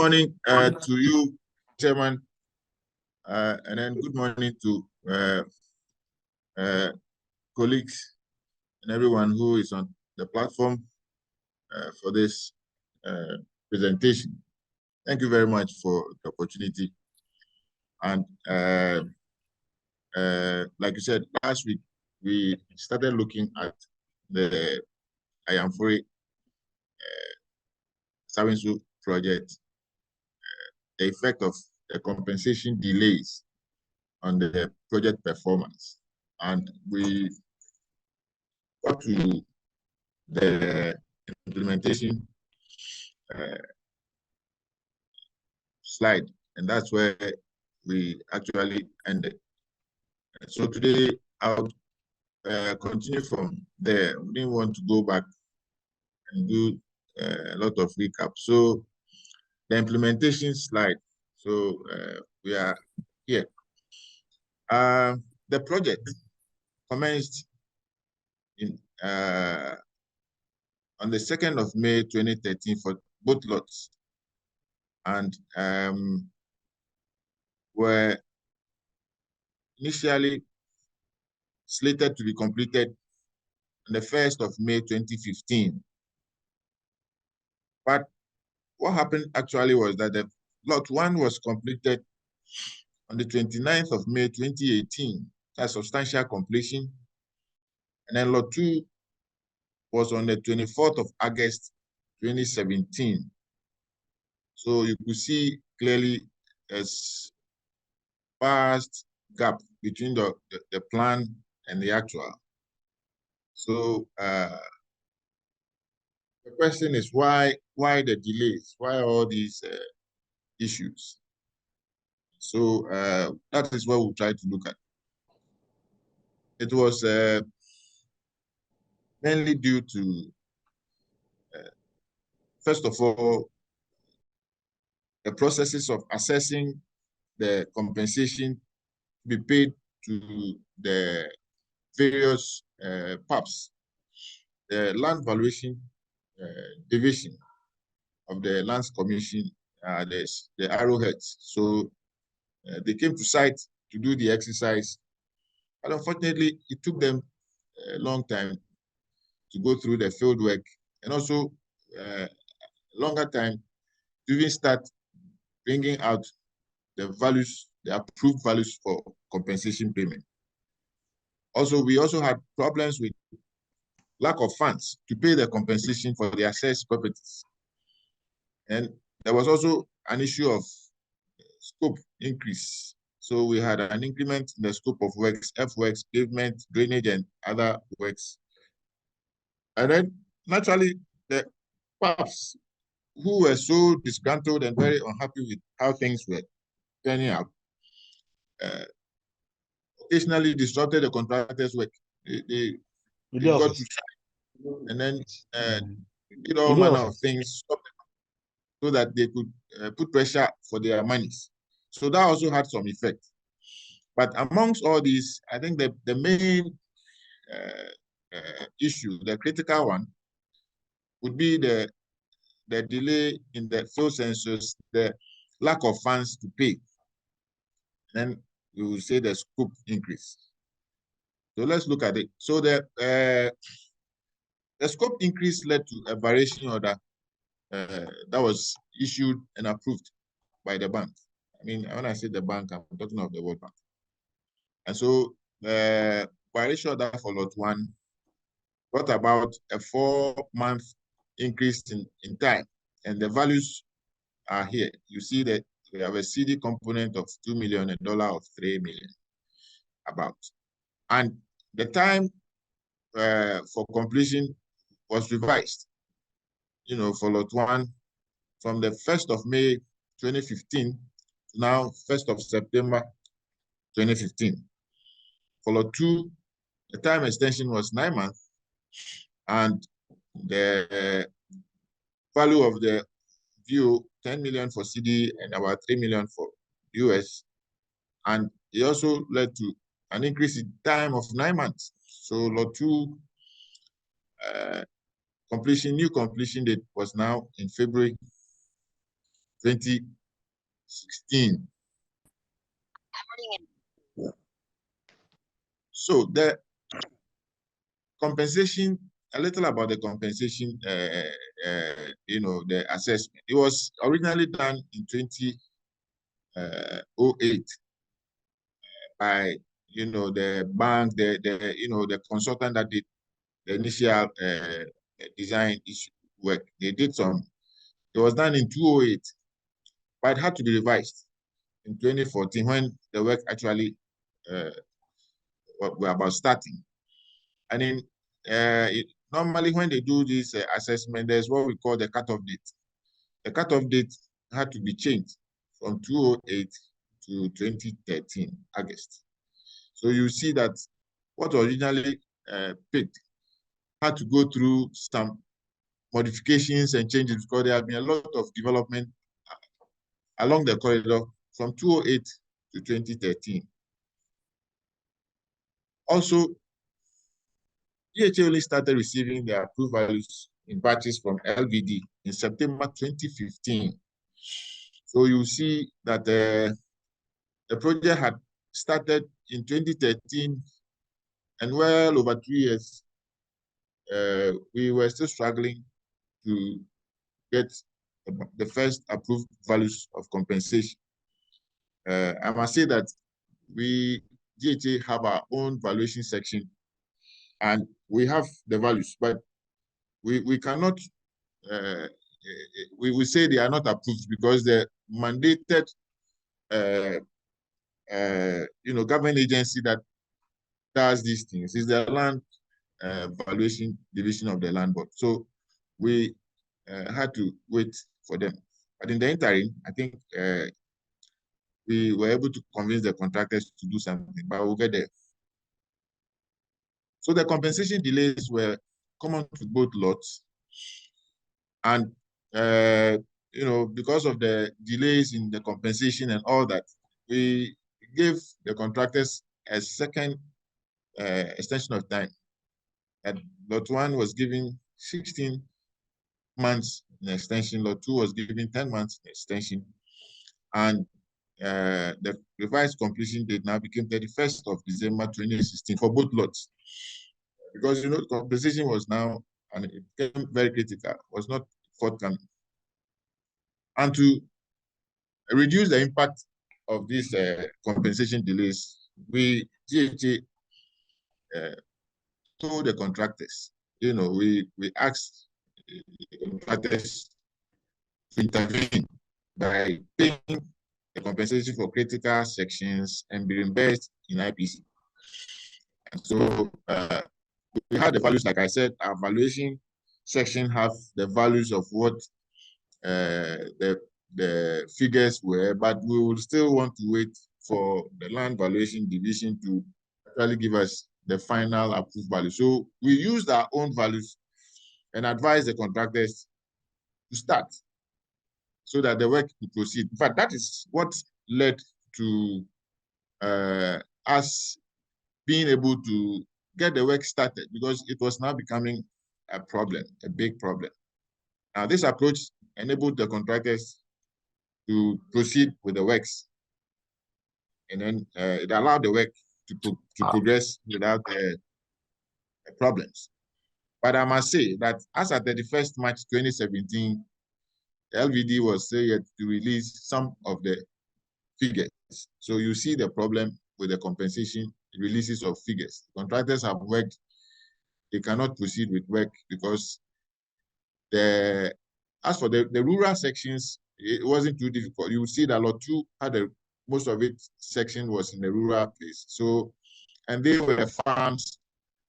morning to you, Chairman, and then good morning to colleagues and everyone who is on the platform for this presentation. Thank you very much for the opportunity. And like you said, last week, we started looking at the AYAMFURI ASAWINSO project, the effect of the compensation delays on the project performance. And we got to the implementation slide, and that's where we actually ended. So today, I'll continue from there. We didn't want to go back and do a lot of recap. So the implementation slide. So we are here. The project commenced in on the 2nd of May 2013 for both lots, and were initially slated to be completed on the 1st of May 2015. But what happened actually was that the lot 1 was completed on the 29th of May 2018, that's substantial completion. And then lot 2 was on the 24th of August 2017. So you could see clearly a vast gap between the plan and the actual. So the question is why the delays? Why all these issues? So that is what we'll try to look at. It was mainly due to, first of all, the processes of assessing the compensation to be paid to the various PAPs, the Land Valuation Division of the Lands Commission, the arrowheads. So they came to site to do the exercise, but unfortunately, it took them a long time to go through the field work, and also a longer time to even start bringing out the values, the approved values for compensation payment. Also, we also had problems with lack of funds to pay the compensation for the assessed properties. And there was also an issue of scope increase. So we had an increment in the scope of works, F-works, pavement, drainage, and other works. And then naturally, the PAPs who were so disgruntled and very unhappy with how things were turning out, occasionally disrupted the contractor's work. They got to try, and then did all manner of things so that they could put pressure for their monies. So that also had some effect. But amongst all these, I think the main issue, the critical one, would be the delay in the field census, the lack of funds to pay. Then we will say the scope increase. So let's look at it. So the scope increase led to a variation order that was issued and approved by the bank. I mean, when I say the bank, I'm talking of the World Bank. And so the variation order for lot 1 brought about a 4-month increase in time, and the values are here. You see that we have a CD component of $2 million and dollar of $3 million about. And the time for completion was revised, for lot 1 from the 1st of May 2015 to now 1st of September 2015. For lot 2, the time extension was 9 months, and the value of the view 10 million for CD and about 3 million for US. And it also led to an increase in time of 9 months. So lot 2 new completion date was now in February 2016. So the compensation, a little about the compensation, the assessment. It was originally done in 2008 by, the bank, the consultant that did the initial design work. They did some. It was done in 2008, but it had to be revised in 2014 when the work actually were about starting. And in normally when they do this assessment, there's what we call the cutoff date. The cutoff date had to be changed from 2008 to 2013 August. So you see that what originally picked had to go through some modifications and changes because there have been a lot of development along the corridor from 2008 to 2013. Also, DHA only started receiving their approved values in batches from LVD in September 2015. So you see that the project had started in 2013, and well over 3 years, we were still struggling to get the first approved values of compensation. I must say that we, DHA, have our own valuation section, and we have the values, but we cannot, we will say they are not approved because the mandated, government agency that does these things is the Land Valuation Division of the Land Board. So we had to wait for them. But in the interim, I think we were able to convince the contractors to do something, but we'll get there. So the compensation delays were common to both lots. And, because of the delays in the compensation and all that, we gave the contractors a second extension of time. And lot 1 was given 16 months in extension, lot 2 was given 10 months in extension. And the revised completion date now became 31st of December 2016 for both lots. Because, compensation was now, and it became very critical, was not forthcoming. And to reduce the impact of these compensation delays, we, DHA, told the contractors, we asked the contractors to intervene by paying the compensation for critical sections and be reimbursed in IPC. And so we had the values, like I said, our valuation section have the values of what the figures were, but we will still want to wait for the Land Valuation Division to actually give us the final approved value. So we used our own values and advised the contractors to start so that the work could proceed. In fact, that is what led to us being able to get the work started, because it was now becoming a problem, a big problem. Now, this approach enabled the contractors to proceed with the works, and then it allowed the work to progress without problems. But I must say that as at 31st March 2017, the LVD was still yet to release some of the figures. So you see the problem with the compensation releases of figures. Contractors have worked, they cannot proceed with work because as for the rural sections, it wasn't too difficult. You see that lot 2 had most of it section was in the rural place. So, and they were farms,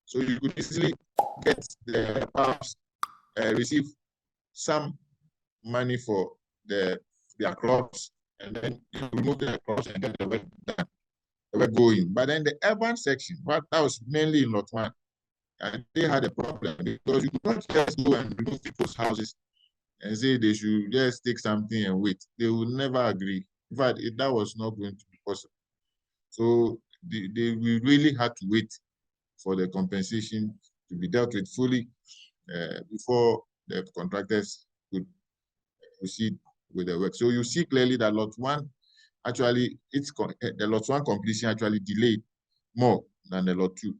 so you could easily get the farms receive some money for their crops, and then you remove the crops and get the work done, the work going. But then the urban section, but that was mainly in lot 1, and they had a problem because you could not just go and remove people's houses and say they should just take something and wait. They would never agree. In fact, that was not going to be possible. So we really had to wait for the compensation to be dealt with fully before the contractors could proceed with the work. So you see clearly that lot one actually, the lot one completion actually delayed more than the lot two.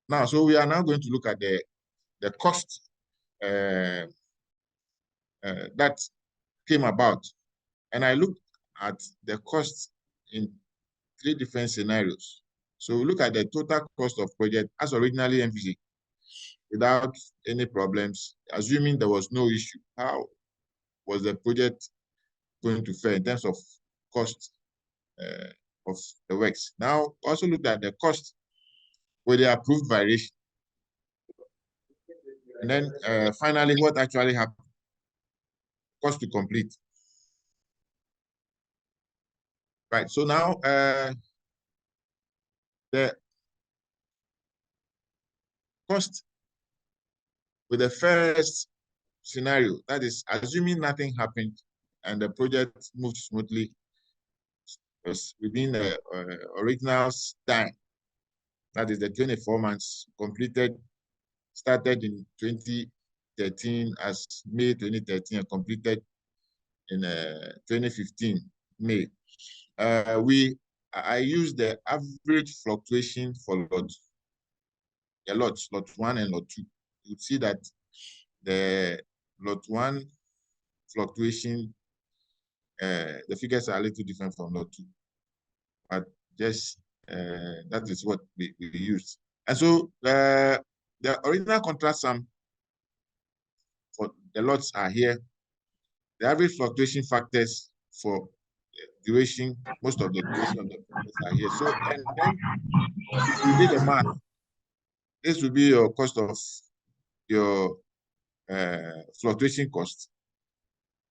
Now, so we are now going to look at the cost that came about. And I looked at the cost in 3 different scenarios. So we look at the total cost of project as originally envisaged, without any problems, assuming there was no issue. How was the project going to fare in terms of cost of the works? Now, also look at the cost with the approved variation. And then finally, what actually happened? Cost to complete. Right, so now the cost with the first scenario, that is assuming nothing happened and the project moved smoothly, was within the original time, that is the 24 months completed, started in 2013 as May 2013 and completed in 2015 May. I used the average fluctuation for lot 1 and lot 2. You see that the lot 1 fluctuation, the figures are a little different from lot 2, but just that is what we used. And so the original contract sum for the lots are here. The average fluctuation factors for duration, most of the duration of the projects are here. So, and then if you did the math, this would be your cost of your fluctuation cost.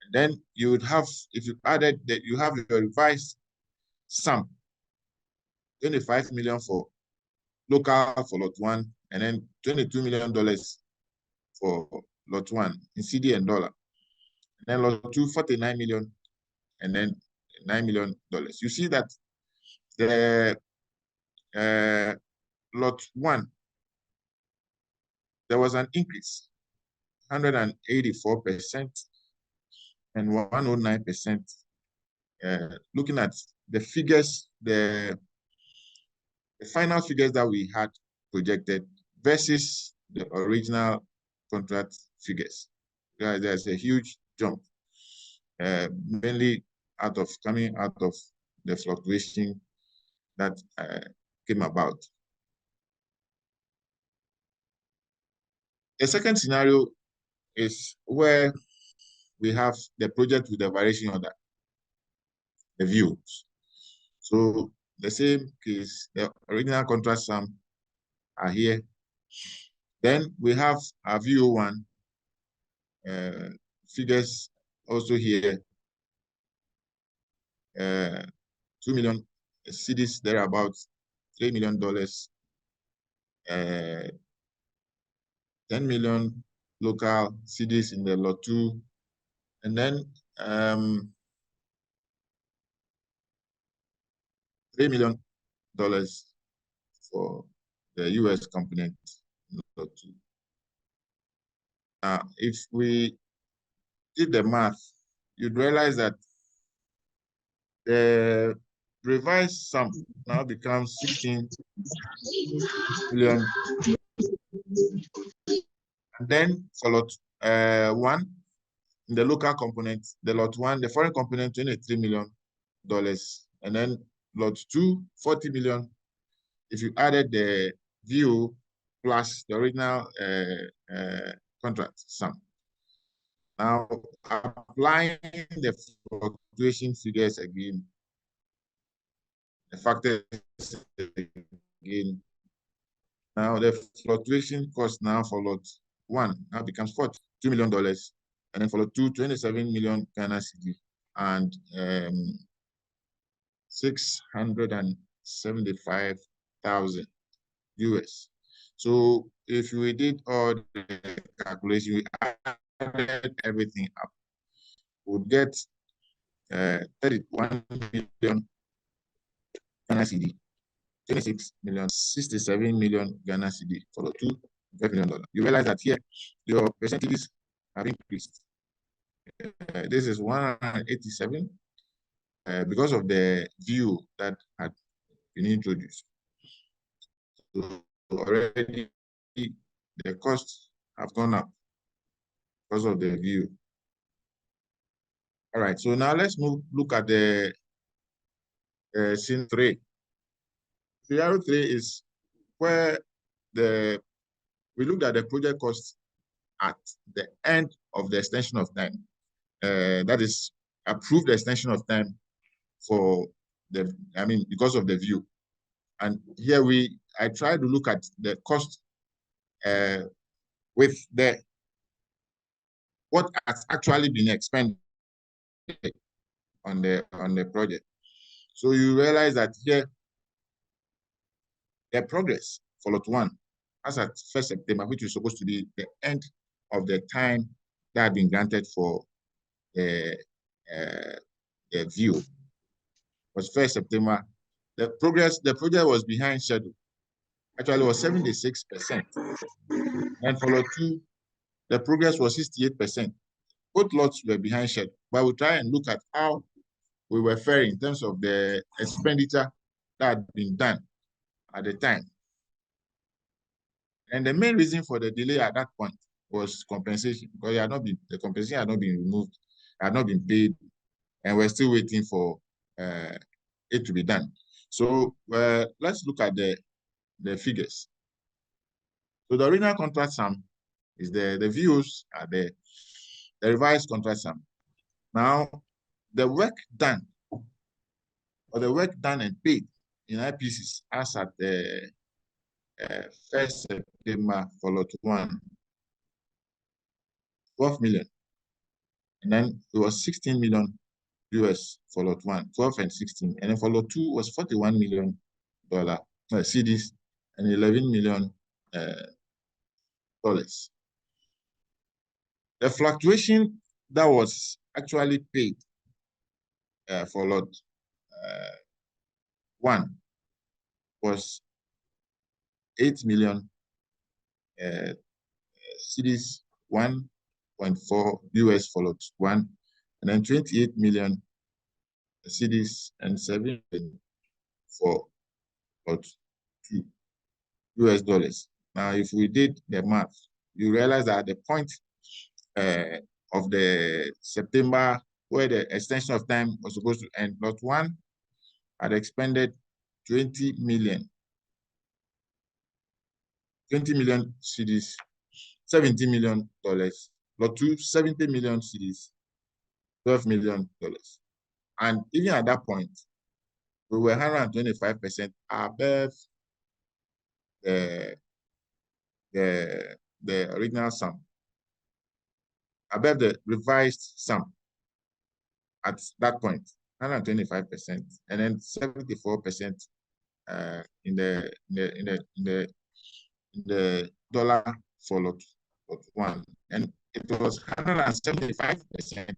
And then you would have, if you added that, you have your revised sum, 25 million for local for lot 1, and then $22 million for lot 1 in CD and dollar. And then lot 2, 49 million, and then $9 million. You see that the lot 1, there was an increase, 184% and 109%. Looking at the figures, the final figures that we had projected versus the original contract figures. There's a huge jump, mainly coming out of the fluctuation that came about. The second scenario is where we have the project with the variation order, the views. So the same case, the original contract sum are here. Then we have our VO1 figures also here. 2 million CDs thereabouts, $3 million, 10 million local CDs in the lot 2, and then $3 million for the US component in lot 2. Now, if we did the math, you'd realize that the revised sum now becomes 16 million. And then for lot 1, in the local component, the lot 1, the foreign component, $23 million. And then lot 2, 40 million. If you added the VO plus the original contract sum. Now, applying the fluctuation figures again, the factors again. Now, the fluctuation cost now for lot 1 now becomes $42 million. And then for lot 2, 27 million Ghana cedi and 675,000 US. So if we did all the calculation, we added everything up, we would get 31 million Ghana cedi, 26 million, 67 million Ghana cedi for the 2, $12 million. You realize that here your percentages have increased. This is 187 because of the view that had been introduced. So already the costs have gone up because of the view. All right, so now let's look at the scene 3. Scenario 3 is where we looked at the project cost at the end of the extension of time. That is approved extension of time for because of the view. And here I try to look at the cost with what has actually been expended on the project. So you realize that here the progress for lot 1 as at 1st September, which is supposed to be the end of the time that had been granted for the view, was 1st September. The project was behind schedule. Actually, it was 76%. And for lot 2, the progress was 68%. Both lots were behind schedule. But we'll try and look at how we were faring in terms of the expenditure that had been done at the time. And the main reason for the delay at that point was compensation, because the compensation had not been removed, had not been paid, and we're still waiting for it to be done. So let's look at the figures. So the original contract sum is the views are the revised contract sum. Now, the work done, or the work done and paid in IPCs as at the 1st September for lot 1, 12 million. And then it was 16 million US for lot 1, 12 and 16. And then for lot 2 was $41 million CDs and $11 million dollars. The fluctuation that was actually paid for lot 1 was 8 million CDs, 1.4 US for lot 1, and then 28 million CDs and 7 for lot 2 US dollars. Now, if we did the math, you realize that at the point of the September, where the extension of time was supposed to end, lot 1 had expended 20 million CDs, $70 million. Lot 2, 70 million CDs, $12 million. And even at that point, we were 125% above the original sum, above the revised sum at that point, 125%, and then 74% in the dollar for lot 1, and it was 175%,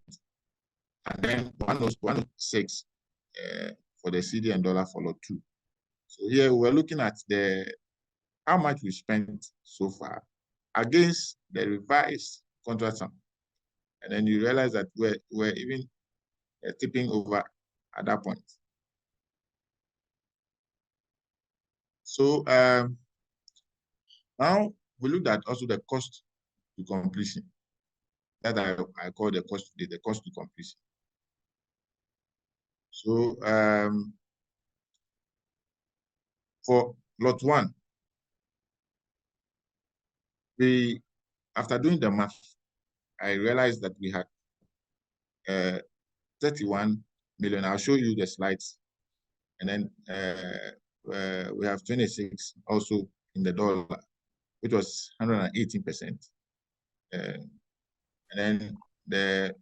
and then 106 for the CD and dollar for lot 2. So here we're looking at how much we spent so far against the revised contract sum, and then you realize that we're even tipping over at that point. So now we looked at also the cost to completion that I call the cost to completion. So for lot 1, after doing the math, I realized that we had 31 million. I'll show you the slides. And then we have 26 also in the dollar, which was 118%. And then the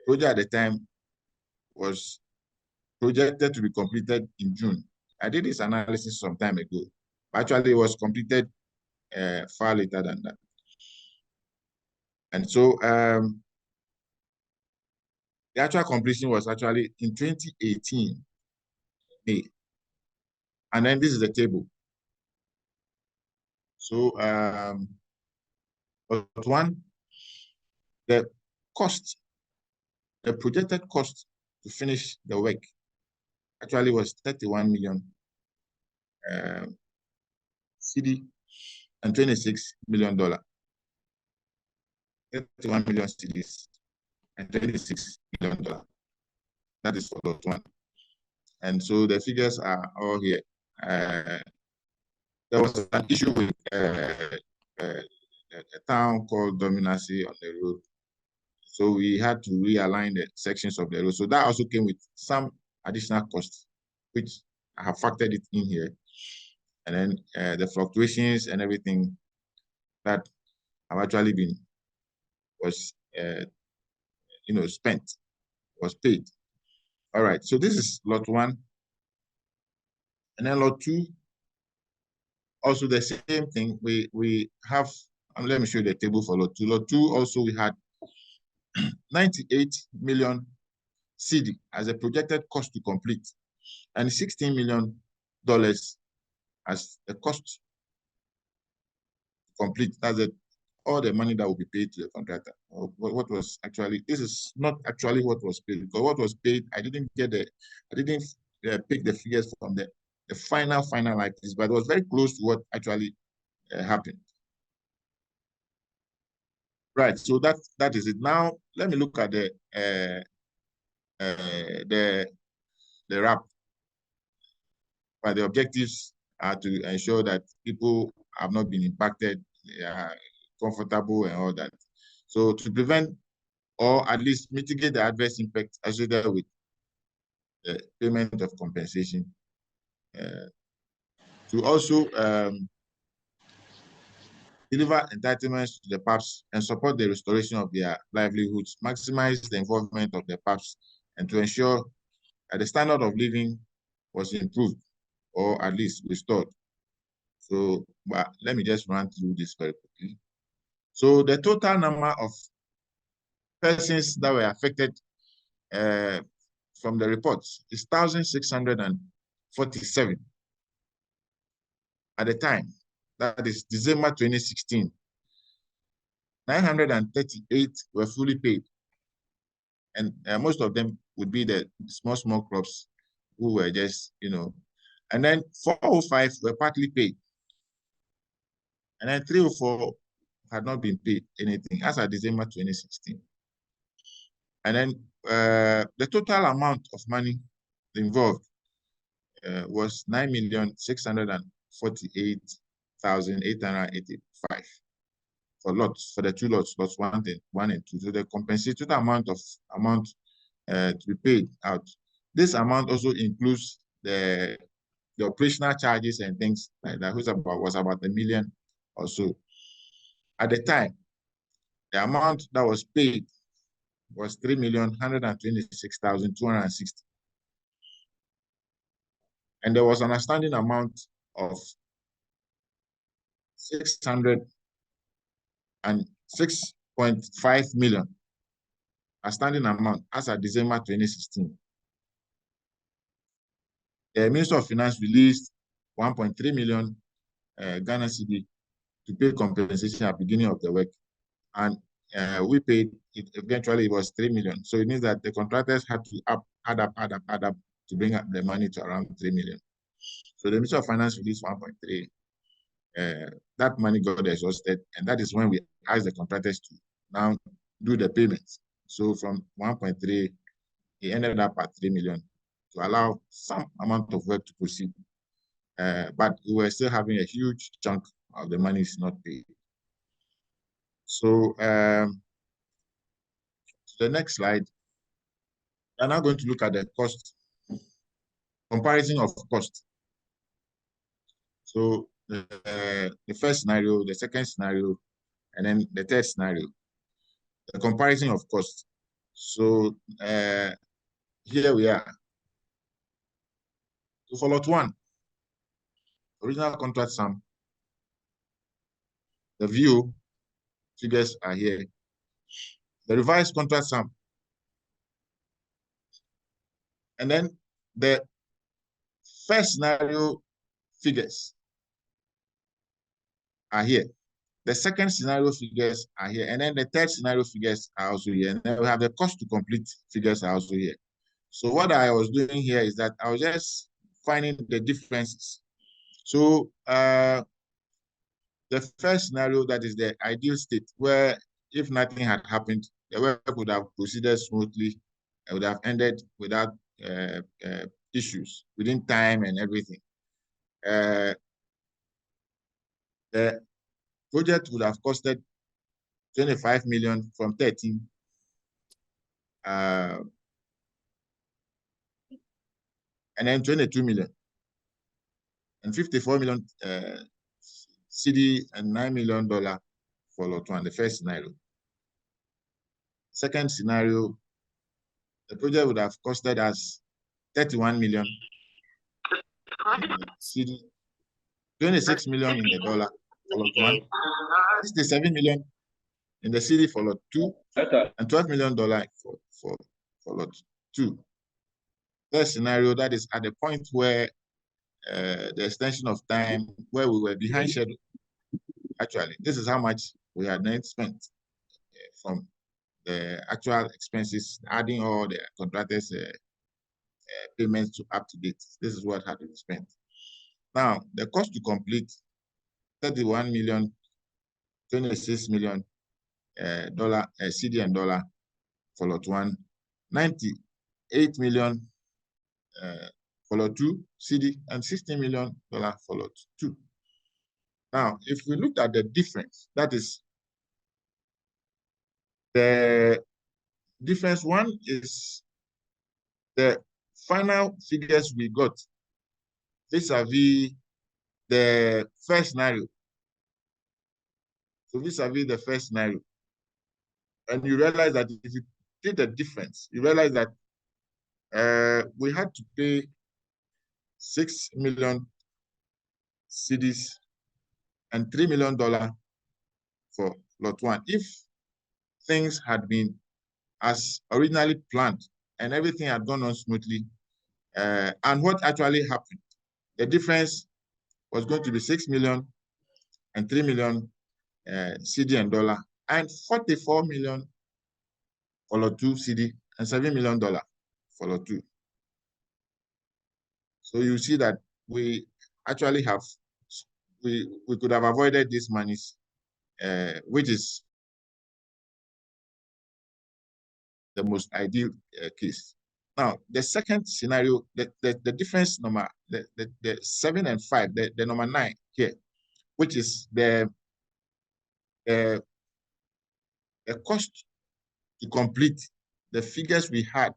project at the time was projected to be completed in June. I did this analysis some time ago. Actually, it was completed far later than that. And so the actual completion was actually in 2018, May. And then this is the table. So lot one, the cost, the projected cost to finish the work actually was 31 million CD and $26 million. 31 million CDs and $26 million. That is for lot one. And so the figures are all here. There was an issue with a town called Dominacy on the road. So we had to realign the sections of the road. So that also came with some additional costs, which I have factored it in here. And then the fluctuations and everything that have actually been spent, was paid. All right, so this is lot one. And then lot two, also the same thing. We have, let me show you the table for lot two. Lot two also we had 98 million CD as a projected cost to complete, and $16 million as the cost to complete. That's it. All the money that will be paid to the contractor. What was actually, this is not actually what was paid, because what was paid, I didn't pick the figures from the final like this, but it was very close to what actually happened. Right, so that is it. Now let me look at the wrap. But the objectives are to ensure that people have not been impacted, they are comfortable and all that. So to prevent or at least mitigate the adverse impact associated with the payment of compensation, to also deliver entitlements to the PAPs and support the restoration of their livelihoods, maximize the involvement of the PAPs, and to ensure that the standard of living was improved or at least restored. So, but let me just run through this very quickly. So the total number of persons that were affected from the reports is 1,647 at the time. That is December 2016. 938 were fully paid. And most of them would be the small crops who were just, and then 405 were partly paid. And then 304 had not been paid anything as of December 2016. And then the total amount of money involved was 9,648,885 for lots, for the two lots 1 and 2. So the compensated amount to be paid out. This amount also includes the operational charges and things like that, which was about $1 million or so. At the time, the amount that was paid was 3,126,260. And there was an outstanding amount of 606.5 million, outstanding amount as of December 2016. The Minister of Finance released 1.3 million Ghana cedi to pay compensation at the beginning of the work. And we paid it, eventually it was 3 million. So it means that the contractors had to add up to bring up the money to around 3 million. So the Minister of Finance released 1.3. That money got exhausted, and that is when we asked the contractors to now do the payments. So from 1.3, it ended up at 3 million to allow some amount of work to proceed. But we were still having a huge chunk of the money is not paid. So to the next slide, we're now going to look at the cost, comparison of cost. So the first scenario, the second scenario, and then the third scenario, the comparison of cost. So here we are. So for lot one, original contract sum, the view figures are here. The revised contract sum, and then the first scenario figures are here. The second scenario figures are here, and then the third scenario figures are also here. And then we have the cost to complete figures are also here. So what I was doing here is that I was just finding the differences. So the first scenario, that is the ideal state, where if nothing had happened, the work would have proceeded smoothly. It would have ended without issues within time and everything. The project would have costed 25 million from 13. And then 22 million and 54 million CD and $9 million for lot one, the first scenario. Second scenario, the project would have costed us 31 million CD, 26 million in the dollar for lot one, 67 million in the CD for lot two, and $12 million for lot two. Third scenario, that is at the point where the extension of time where we were behind schedule. Actually, this is how much we had then spent from the actual expenses, adding all the contractors' payments to up to date. This is what had been spent. Now, the cost to complete 31 million, 26 million dollar CD and dollar for lot one, 98 million for lot two CD, and $16 million for lot two. Now, if we look at the difference, that is the difference. One is the final figures we got vis-a-vis the first scenario. So vis-a-vis the first scenario. And you realize that if you did the difference, you realize that we had to pay 6 million CDs and $3 million for lot one. If things had been as originally planned and everything had gone on smoothly, and what actually happened, the difference was going to be 6 million and 3 million CD and dollar, and 44 million for lot two CD and $7 million for lot two. So you see that we actually have, we could have avoided these monies, which is the most ideal case. Now, the second scenario, the difference number, the 7 and 5, the number 9 here, which is the cost to complete the figures we had.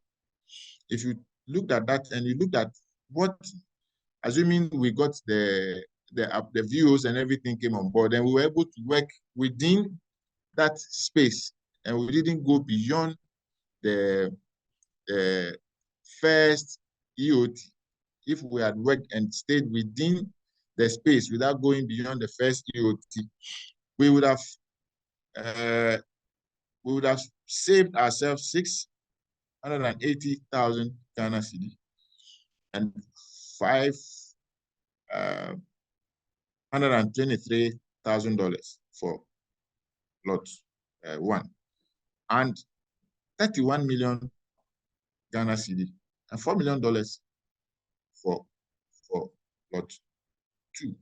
If you looked at that and you looked at what, assuming we got the views and everything came on board, and we were able to work within that space, and we didn't go beyond the first EOT. If we had worked and stayed within the space without going beyond the first EOT, we would have saved ourselves 680,000 Ghana cedi and $523,000 for lot one, and 31 million Ghana cedi and $4 million for lot two.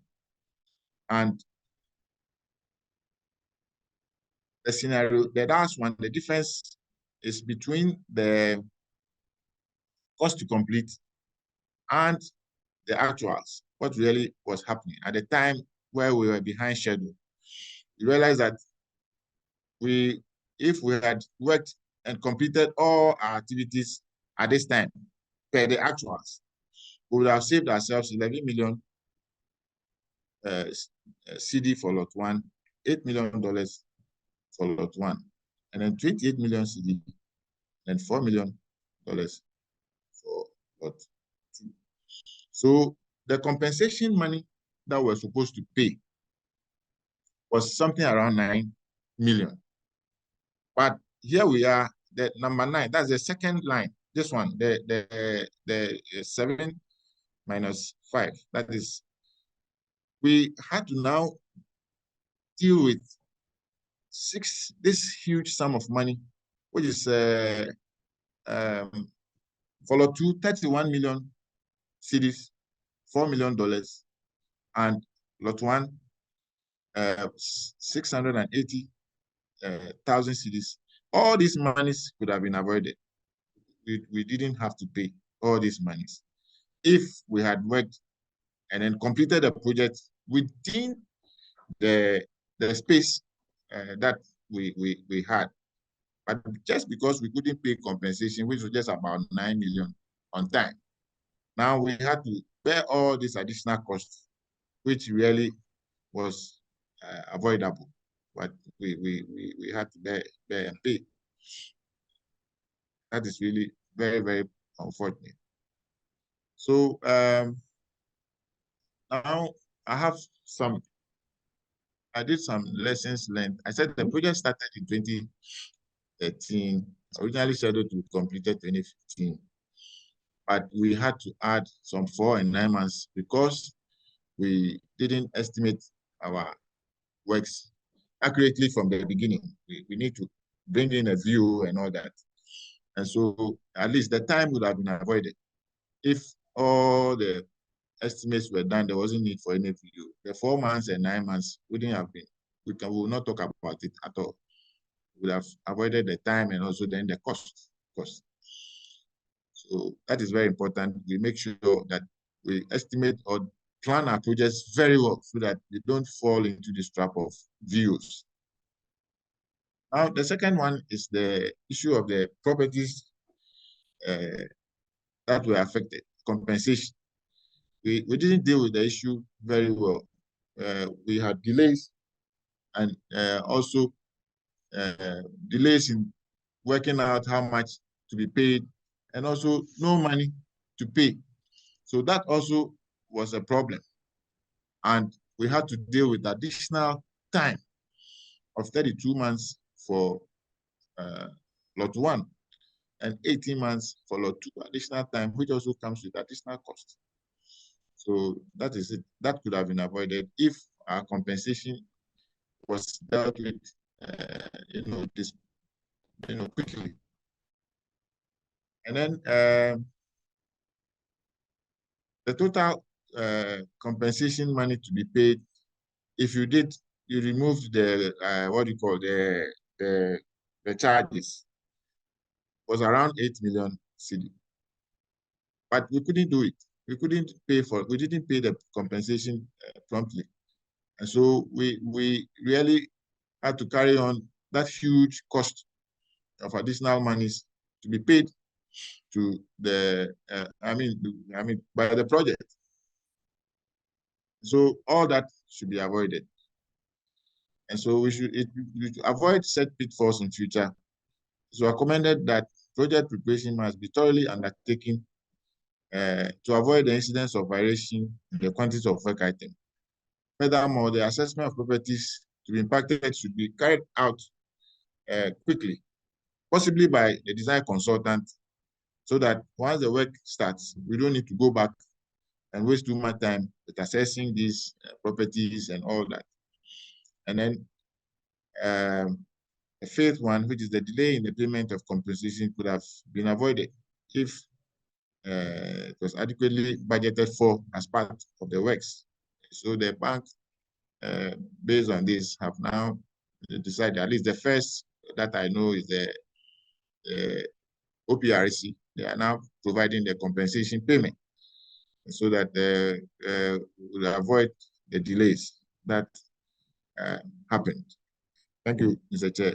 And the scenario, the last one, the difference is between the cost to complete and the actuals, what really was happening at the time where we were behind schedule. You realize that if we had worked and completed all our activities at this time per the actuals, we would have saved ourselves 11 million CD for lot one, $8 million for lot one, and then 28 million CD and $4 million for lot two. So the compensation money that we're supposed to pay was something around 9 million. But here we are, the number 9, that's the second line. This one, the 7 minus 5, that is, we had to now deal with this huge sum of money, which is for lot 2, 31 million cedis, $4 million, and lot 1, 680,000 cedis. All these monies could have been avoided. We didn't have to pay all these monies if we had worked and then completed the project within the space that we had. But just because we couldn't pay compensation, which was just about 9 million on time, now we had to bear all these additional costs, which really was avoidable, but we had to bear and pay. That is really very, very unfortunate. So now I did some lessons learned. I said the project started in 2013, originally scheduled to be completed 2015, but we had to add some 4 and 9 months because we didn't estimate our works accurately from the beginning. We need to bring in a view and all that. And so at least the time would have been avoided. If all the estimates were done, there wasn't need for any view. The 4 months and 9 months wouldn't have been, we will not talk about it at all. We would have avoided the time and also then the cost. So that is very important. We make sure that we estimate or plan our projects very well so that we don't fall into this trap of views. Now, the second one is the issue of the properties that were affected, compensation. We didn't deal with the issue very well. We had delays and also delays in working out how much to be paid and also no money to pay. So that also was a problem. And we had to deal with additional time of 32 months for lot 1 and 18 months for lot 2, additional time, which also comes with additional cost. So that is it. That could have been avoided if our compensation was dealt with, quickly. And then the total compensation money to be paid, if you removed the the charges, was around 8 million cedi. But we couldn't do it. We didn't pay the compensation promptly. And so we really had to carry on that huge cost of additional monies to be paid to the, by the project. So all that should be avoided. And so we should avoid set pitfalls in future. So recommended that project preparation must be thoroughly undertaken to avoid the incidence of variation in the quantity of work item. Furthermore, the assessment of properties to be impacted should be carried out quickly, possibly by the design consultant, so that once the work starts, we don't need to go back and waste too much time with assessing these properties and all that. And then the fifth one, which is the delay in the payment of compensation, could have been avoided if it was adequately budgeted for as part of the works. So the bank, based on this, have now decided, at least the first that I know is the OPRC. They are now providing the compensation payment so that we'll avoid the delays that happened. Thank you, Mr. Chair.